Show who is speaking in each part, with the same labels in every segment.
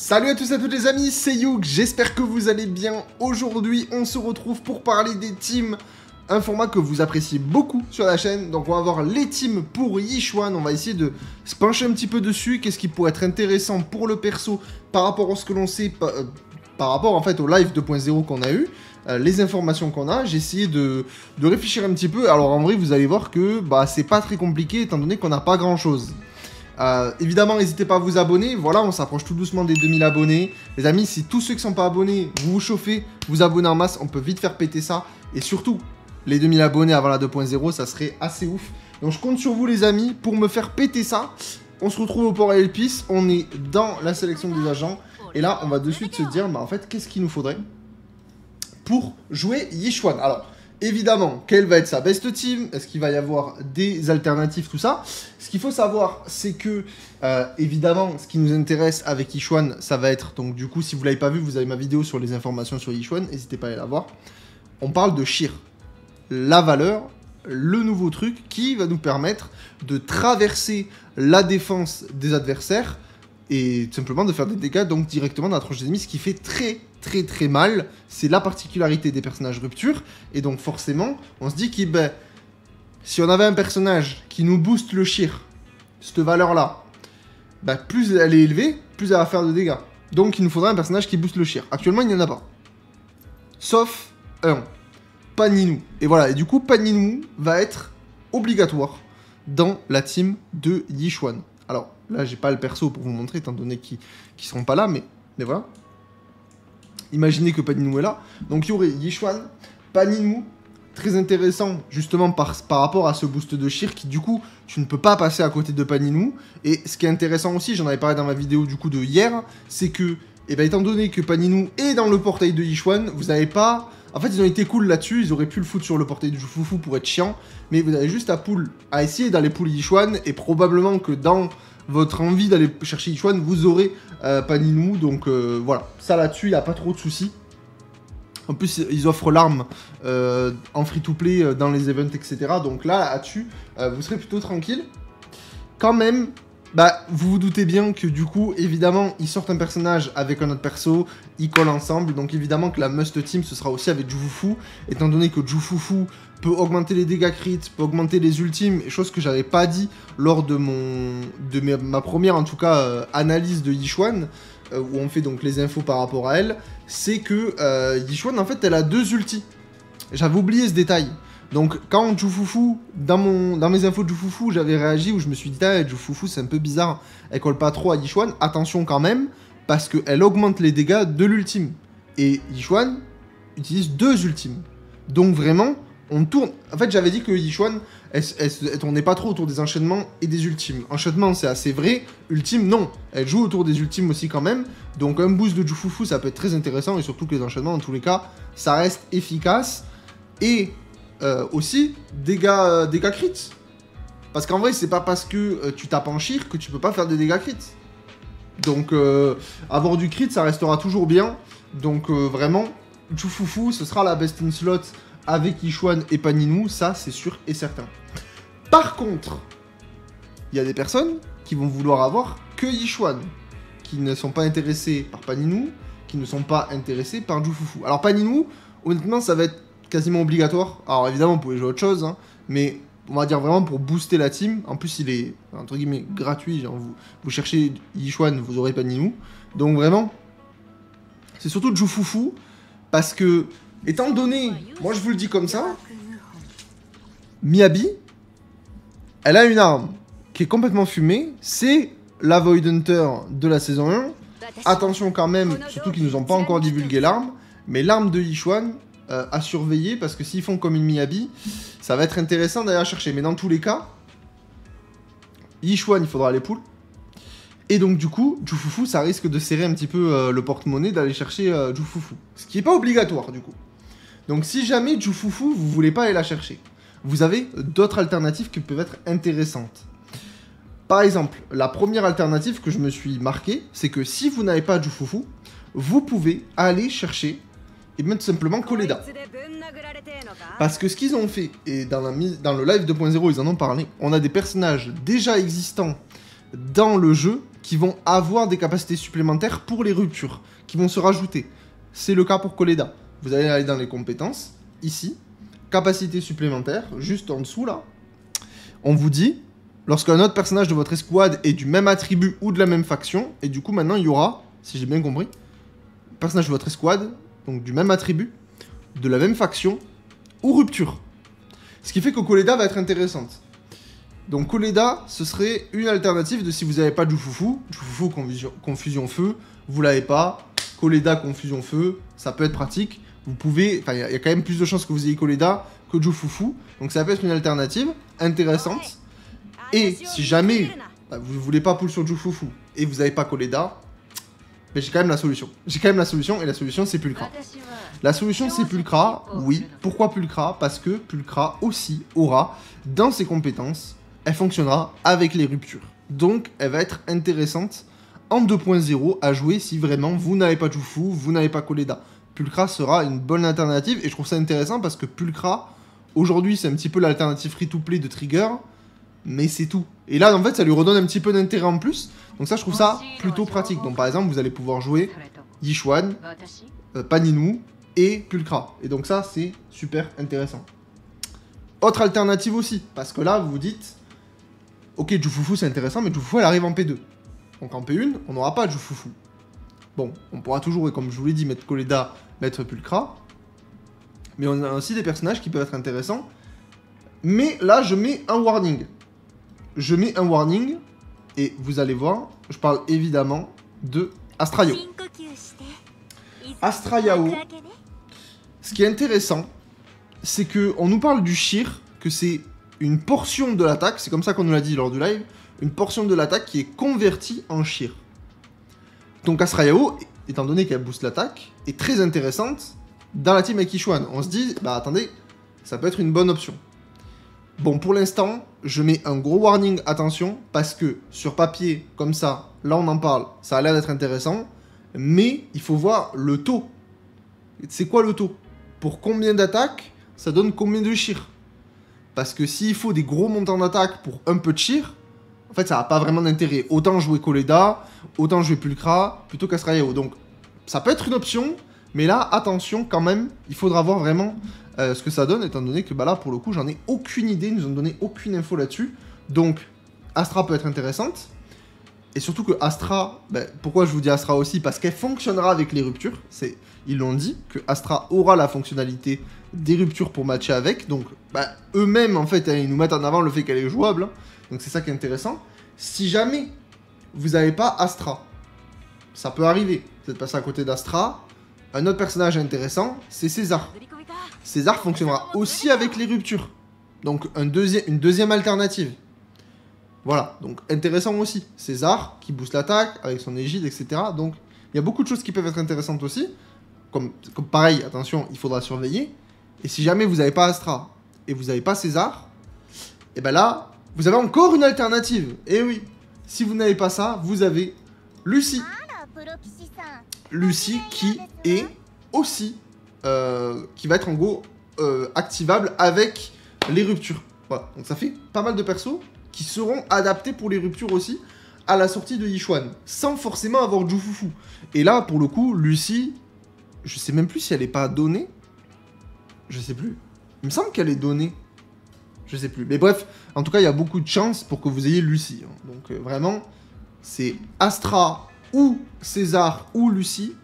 Speaker 1: Salut à tous et à toutes les amis, c'est Youk, j'espère que vous allez bien. Aujourd'hui, on se retrouve pour parler des teams, un format que vous appréciez beaucoup sur la chaîne. Donc on va voir les teams pour Yichuan, on va essayer de se pencher un petit peu dessus, qu'est-ce qui pourrait être intéressant pour le perso par rapport à ce que l'on sait, par rapport en fait au live 2.0 qu'on a eu, les informations qu'on a. J'ai essayé de réfléchir un petit peu, alors en vrai vous allez voir que c'est pas très compliqué étant donné qu'on n'a pas grand chose. Évidemment, n'hésitez pas à vous abonner. Voilà, on s'approche tout doucement des 2000 abonnés. Les amis, si tous ceux qui sont pas abonnés, vous vous chauffez, vous abonnez en masse, on peut vite faire péter ça. Et surtout, les 2000 abonnés avant la 2.0, ça serait assez ouf. Donc je compte sur vous les amis pour me faire péter ça. On se retrouve au port Elpis, on est dans la sélection des agents. Et là, on va de suite se dire, en fait, qu'est-ce qu'il nous faudrait pour jouer Yichuan. Alors, évidemment, quelle va être sa best team? Est-ce qu'il va y avoir des alternatives, tout ça? Ce qu'il faut savoir, c'est que, évidemment, ce qui nous intéresse avec Yichuan, ça va être, donc du coup, si vous ne l'avez pas vu, vous avez ma vidéo sur les informations sur Yichuan, n'hésitez pas à aller la voir. On parle de Shear, la valeur, le nouveau truc qui va nous permettre de traverser la défense des adversaires et tout simplement de faire des dégâts donc directement dans la tronche des ennemis, ce qui fait très mal. C'est la particularité des personnages rupture, et donc forcément, on se dit que si on avait un personnage qui nous booste le Shear, cette valeur-là, plus elle est élevée, plus elle va faire de dégâts. Donc il nous faudrait un personnage qui booste le Shear. Actuellement, il n'y en a pas. Sauf un, Paninou. Et voilà, et du coup, Paninou va être obligatoire dans la team de Yichuan. Alors, là, j'ai pas le perso pour vous montrer, étant donné qu'ils seront pas là, mais voilà. Imaginez que Paninou est là. Donc, il y aurait Yichuan, Paninou, très intéressant, justement, par rapport à ce boost de Shear, qui, du coup, tu ne peux pas passer à côté de Paninou. Et ce qui est intéressant aussi, j'en avais parlé dans ma vidéo, du coup, de hier, c'est que, étant donné que Paninou est dans le portail de Yichuan, vous n'avez pas... En fait, ils ont été cool là-dessus, ils auraient pu le foutre sur le portail du Foufou pour être chiant, mais vous avez juste à essayer d'aller pull Yichuan, et probablement que dans votre envie d'aller chercher Yichuan, vous aurez Paninou, donc voilà. Ça là-dessus, il n'y a pas trop de soucis. En plus, ils offrent l'arme en free-to-play dans les events, etc. Donc là-dessus, vous serez plutôt tranquille. Quand même... vous vous doutez bien que du coup, évidemment, ils sortent un personnage avec un autre perso, ils collent ensemble, donc évidemment que la must team, ce sera aussi avec Jufufu, étant donné que Jufufu peut augmenter les dégâts crits, peut augmenter les ultimes, chose que j'avais pas dit lors de ma première, en tout cas, analyse de Yichuan, où on fait donc les infos par rapport à elle, c'est que Yichuan, en fait, elle a 2 ultis. J'avais oublié ce détail. Donc quand Jufufu, dans mes infos de Jufufu, j'avais réagi où je me suis dit Jufufu c'est un peu bizarre, elle colle pas trop à Yichuan, attention quand même, parce qu'elle augmente les dégâts de l'ultime. Et Yichuan utilise 2 ultimes. Donc vraiment, on tourne... En fait j'avais dit que Yichuan, elle tournait pas trop autour des enchaînements et des ultimes. Enchaînement c'est assez vrai, ultime non. Elle joue autour des ultimes aussi quand même, donc un boost de Jufufu ça peut être très intéressant, et surtout que les enchaînements dans tous les cas, ça reste efficace. Et... aussi, dégâts crits. Parce qu'en vrai, c'est pas parce que tu tapes en Shear que tu peux pas faire des dégâts crits. Donc, avoir du crit, ça restera toujours bien. Donc, vraiment, Jufufu, ce sera la best in slot avec Yichuan et Paninou, ça, c'est sûr et certain. Par contre, il y a des personnes qui vont vouloir avoir que Yichuan, qui ne sont pas intéressés par Paninou, qui ne sont pas intéressés par Jufufu. Alors, Paninou, honnêtement, ça va être quasiment obligatoire. Alors évidemment vous pouvez jouer autre chose, hein, mais on va dire vraiment pour booster la team. En plus il est entre guillemets gratuit, genre vous cherchez Yichuan, vous aurez Paninou. Donc vraiment, c'est surtout Jufufu, parce que, étant donné, moi je vous le dis comme ça, Miyabi, elle a une arme qui est complètement fumée, c'est la Void Hunter de la saison 1. Attention quand même, surtout qu'ils nous ont pas encore divulgué l'arme, mais l'arme de Yichuan, à surveiller, parce que s'ils font comme une Miyabi, ça va être intéressant d'aller la chercher. Mais dans tous les cas, Yichuan, il faudra les pull. Et donc du coup, Jufufu, ça risque de serrer un petit peu le porte-monnaie d'aller chercher Jufufu. Ce qui n'est pas obligatoire du coup. Donc si jamais Jufufu, vous voulez pas aller la chercher, vous avez d'autres alternatives qui peuvent être intéressantes. Par exemple, la première alternative que je me suis marquée, c'est que si vous n'avez pas Jufufu, vous pouvez aller chercher et même tout simplement Koleda. Parce que ce qu'ils ont fait, et dans le live 2.0 ils en ont parlé, on a des personnages déjà existants dans le jeu qui vont avoir des capacités supplémentaires pour les ruptures, qui vont se rajouter. C'est le cas pour Koleda. Vous allez aller dans les compétences, ici, capacité supplémentaire, juste en dessous là. On vous dit, lorsqu'un autre personnage de votre escouade est du même attribut ou de la même faction, et du coup maintenant il y aura, si j'ai bien compris, personnage de votre escouade, donc du même attribut, de la même faction, ou rupture. Ce qui fait que Koleda va être intéressante. Donc Koleda, ce serait une alternative de si vous n'avez pas de Jufufu, confusion feu, vous l'avez pas, Koleda confusion feu, ça peut être pratique. Vous pouvez, enfin il y a quand même plus de chances que vous ayez Koleda que Jufufu, donc ça peut être une alternative intéressante. Et si jamais vous ne voulez pas pull sur Jufufu et vous n'avez pas Koleda, mais j'ai quand même la solution. J'ai quand même la solution, et la solution c'est Pulchra. La solution c'est Pulchra, oui. Pourquoi Pulchra? Parce que Pulchra aussi aura, dans ses compétences, elle fonctionnera avec les ruptures. Donc elle va être intéressante en 2.0 à jouer si vraiment vous n'avez pas Jufu, vous n'avez pas Koleda. Pulchra sera une bonne alternative, et je trouve ça intéressant parce que Pulchra, aujourd'hui c'est un petit peu l'alternative free-to-play de Trigger, mais c'est tout. Et là en fait ça lui redonne un petit peu d'intérêt en plus, donc ça je trouve ça plutôt pratique. Donc par exemple vous allez pouvoir jouer Yichuan, Paninu et Pulchra, et donc ça c'est super intéressant. Autre alternative aussi, parce que là vous vous dites, ok Jufufu c'est intéressant, mais Jufufu elle arrive en P2. Donc en P1 on n'aura pas Jufufu. Bon, on pourra toujours, comme je vous l'ai dit, mettre Koleda, mettre Pulchra, mais on a aussi des personnages qui peuvent être intéressants. Mais là je mets un warning. Je mets un warning, et vous allez voir, je parle évidemment de Astra Yao. Astra Yao, ce qui est intéressant, c'est qu'on nous parle du Shir, que c'est une portion de l'attaque, c'est comme ça qu'on nous l'a dit lors du live, une portion de l'attaque qui est convertie en Shir. Donc Astra Yao, étant donné qu'elle booste l'attaque, est très intéressante dans la team avec Yichuan. On se dit, bah attendez, ça peut être une bonne option. Bon, pour l'instant, je mets un gros warning, attention, parce que sur papier, comme ça, là on en parle, ça a l'air d'être intéressant, mais il faut voir le taux. C'est quoi le taux? Pour combien d'attaques, ça donne combien de Shir? Parce que s'il faut des gros montants d'attaque pour un peu de Shir, en fait ça n'a pas vraiment d'intérêt. Autant jouer Koleda, autant jouer Pulchra, plutôt qu'Astra Yao. Donc ça peut être une option, mais là, attention quand même, il faudra voir vraiment ce que ça donne, étant donné que bah là, pour le coup, j'en ai aucune idée, ils nous ont donné aucune info là-dessus. Donc, Astra peut être intéressante. Et surtout que Astra, bah, pourquoi je vous dis Astra aussi? Parce qu'elle fonctionnera avec les ruptures. Ils l'ont dit, que Astra aura la fonctionnalité des ruptures pour matcher avec. Donc, bah, eux-mêmes, en fait, ils nous mettent en avant le fait qu'elle est jouable. Hein. Donc, c'est ça qui est intéressant. Si jamais vous n'avez pas Astra, ça peut arriver. Vous êtes passé à côté d'Astra. Un autre personnage intéressant, c'est César. César fonctionnera aussi avec les ruptures. Donc une deuxième alternative. Voilà, donc intéressant aussi. César qui booste l'attaque avec son égide, etc. Donc il y a beaucoup de choses qui peuvent être intéressantes aussi. Comme pareil, attention, il faudra surveiller. Et si jamais vous n'avez pas Astra et vous n'avez pas César, et ben là, vous avez encore une alternative. Et oui, si vous n'avez pas ça, vous avez Lucie. Lucie qui est aussi qui va être en gros activable avec les ruptures. Voilà, donc ça fait pas mal de persos qui seront adaptés pour les ruptures aussi à la sortie de Yichuan, sans forcément avoir Jufufu. Et là, pour le coup, Lucie, je sais même plus si elle est pas donnée. Je sais plus. Il me semble qu'elle est donnée. Je sais plus. Mais bref, en tout cas, il y a beaucoup de chances pour que vous ayez Lucie. Hein. Donc vraiment, c'est Astra ou César ou Lucie,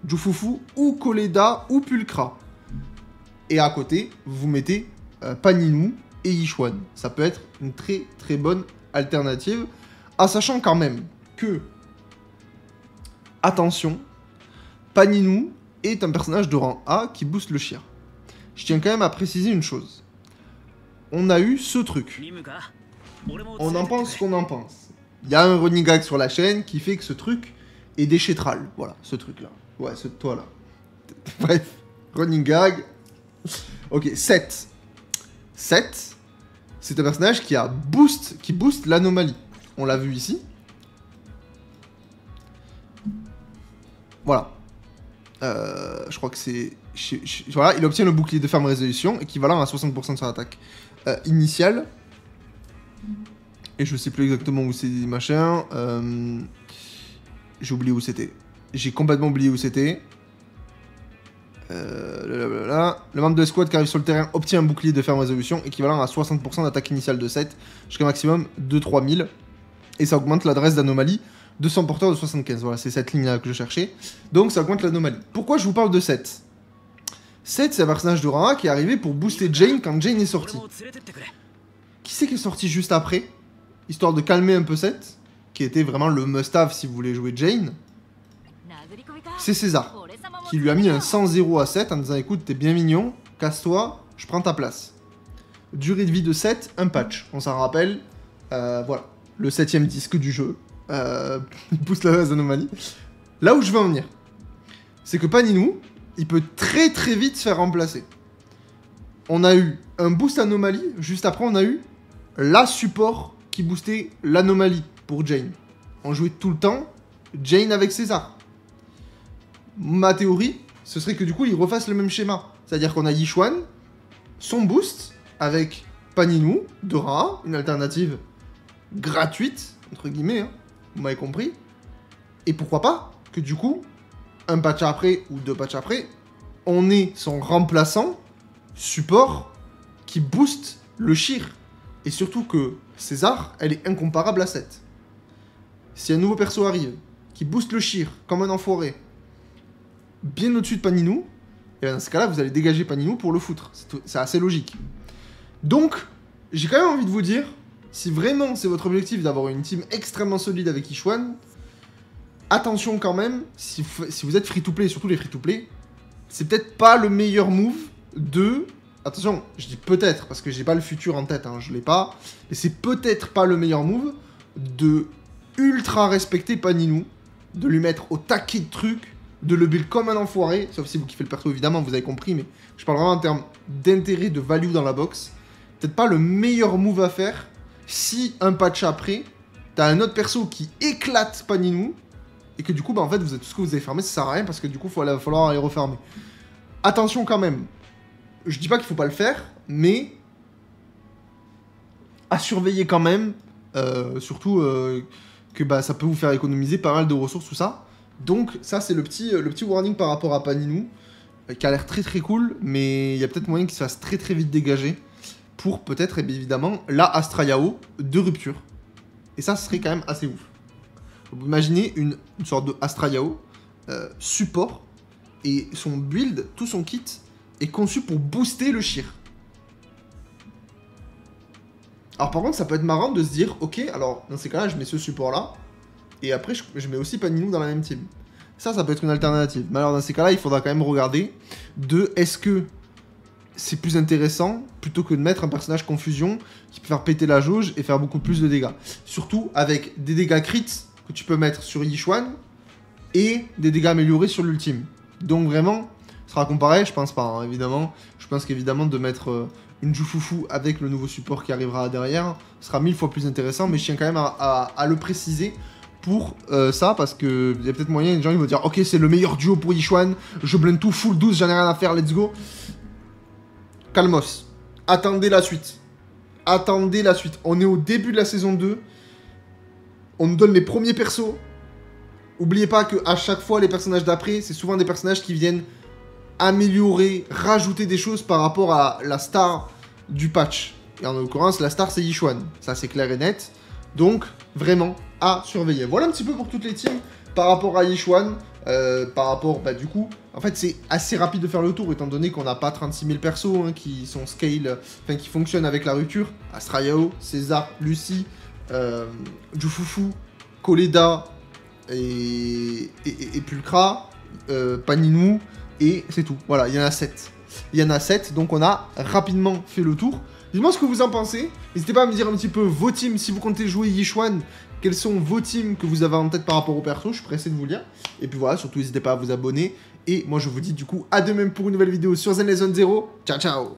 Speaker 1: Jufufu ou Koleda ou Pulchra. Et à côté, vous mettez Paninu et Yichuan. Ça peut être une très très bonne alternative. En sachant quand même que, attention, Paninu est un personnage de rang A qui booste le Shir. Je tiens quand même à préciser une chose. On a eu ce truc. On en pense ce qu'on en pense. Il y a un running gag sur la chaîne qui fait que ce truc est déchétral. Voilà, ce truc-là. Ouais, ce toi-là. Bref, running gag. Ok, 7. 7, c'est un personnage qui booste l'anomalie. On l'a vu ici. Voilà. Je crois que c'est... Voilà, il obtient le bouclier de ferme résolution, équivalent à 60% de son attaque initiale. Et je sais plus exactement où c'est, machin. J'ai oublié où c'était. J'ai complètement oublié où c'était. Le membre de l'escouade qui arrive sur le terrain obtient un bouclier de ferme résolution équivalent à 60% d'attaque initiale de 7 jusqu'à un maximum de 3000. Et ça augmente l'adresse d'anomalie de son porteur de 75. Voilà, c'est cette ligne-là que je cherchais. Donc ça augmente l'anomalie. Pourquoi je vous parle de 7 ? 7, c'est un personnage de rang 1 qui est arrivé pour booster Jane quand Jane est sortie. Qui c'est qui est sorti juste après ? Histoire de calmer un peu 7, qui était vraiment le must-have si vous voulez jouer Jane. C'est César, qui lui a mis un 100-0 à 7 en disant écoute, t'es bien mignon, casse-toi, je prends ta place. Durée de vie de 7, un patch, on s'en rappelle. Voilà, le 7ème disque du jeu. Il pousse la base d'anomalie. Là où je veux en venir, c'est que Paninou, il peut très très vite se faire remplacer. On a eu un boost anomalie, juste après on a eu la support qui boostait l'anomalie pour Jane. On jouait tout le temps Jane avec César. Ma théorie, ce serait que du coup, ils refassent le même schéma. C'est-à-dire qu'on a Yixuan, son boost, avec Paninou, de rang 1, une alternative gratuite, entre guillemets, hein, vous m'avez compris. Et pourquoi pas que du coup, un patch après ou deux patchs après, on ait son remplaçant, support, qui booste le Shir. Et surtout que César, elle est incomparable à 7. Si un nouveau perso arrive, qui booste le Shir, comme un enfoiré, bien au-dessus de Paninou, et dans ce cas-là, vous allez dégager Paninou pour le foutre. C'est assez logique. Donc, j'ai quand même envie de vous dire, si vraiment c'est votre objectif d'avoir une team extrêmement solide avec Yixuan, attention quand même, si vous êtes free-to-play, surtout les free-to-play, c'est peut-être pas le meilleur move de... Attention, je dis peut-être, parce que j'ai pas le futur en tête, hein, je l'ai pas, mais c'est peut-être pas le meilleur move de ultra respecter Paninou, de lui mettre au taquet de trucs, de le build comme un enfoiré, sauf si vous kiffez le perso évidemment, vous avez compris, mais je parle vraiment en termes d'intérêt, de value dans la box. Peut-être pas le meilleur move à faire si un patch après, t'as un autre perso qui éclate Paninou, et que du coup, bah en fait, tout ce que vous avez farmé, ça sert à rien, parce que du coup, il va falloir aller refarmer. Attention quand même, je dis pas qu'il faut pas le faire, mais à surveiller quand même, surtout que bah, ça peut vous faire économiser pas mal de ressources, tout ça. Donc ça c'est le petit warning par rapport à Paninou, qui a l'air très très cool, mais il y a peut-être moyen qu'il se fasse très très vite dégager, pour peut-être évidemment la Astra Yao de rupture. Et ça ce serait quand même assez ouf. Vous imaginez une sorte de Astra Yao, support, et son build, tout son kit, est conçu pour booster le Shir. Alors par contre ça peut être marrant de se dire, ok, alors dans ces cas-là je mets ce support là, et après, je mets aussi Paninou dans la même team. Ça peut être une alternative. Mais alors, dans ces cas-là, il faudra quand même regarder de est-ce que c'est plus intéressant plutôt que de mettre un personnage confusion qui peut faire péter la jauge et faire beaucoup plus de dégâts. Surtout avec des dégâts crits que tu peux mettre sur Yixuan et des dégâts améliorés sur l'ultime. Donc vraiment, ça sera comparé, je pense pas, hein, évidemment. Je pense qu'évidemment, de mettre une Jufufu avec le nouveau support qui arrivera derrière sera 1000 fois plus intéressant, mais je tiens quand même à le préciser pour ça, parce que il y a peut-être moyen, les gens ils vont dire ok c'est le meilleur duo pour Yixuan, je blinde tout full 12, j'en ai rien à faire, let's go. Calmos, attendez la suite. Attendez la suite. On est au début de la saison 2. On nous donne les premiers persos. Oubliez pas qu'à chaque fois les personnages d'après, c'est souvent des personnages qui viennent améliorer, rajouter des choses par rapport à la star du patch. Et en l'occurrence, la star c'est Yixuan. Ça c'est clair et net. Donc vraiment à surveiller. Voilà un petit peu pour toutes les teams par rapport à Yixuan, par rapport, bah du coup, en fait c'est assez rapide de faire le tour étant donné qu'on n'a pas 36 000 persos hein, qui sont scale, enfin qui fonctionnent avec la rupture. Astra Yao, César, Lucie, Jufufu, Koleda et Pulcra, Paninou, et c'est tout. Voilà, il y en a 7. Il y en a 7, donc on a rapidement fait le tour. Dites-moi ce que vous en pensez. N'hésitez pas à me dire un petit peu vos teams, si vous comptez jouer Yixuan, quels sont vos teams que vous avez en tête par rapport au perso, je suis pressé de vous le dire. Et puis voilà, surtout n'hésitez pas à vous abonner. Et moi je vous dis du coup à demain pour une nouvelle vidéo sur Zen Zone 0. Ciao ciao.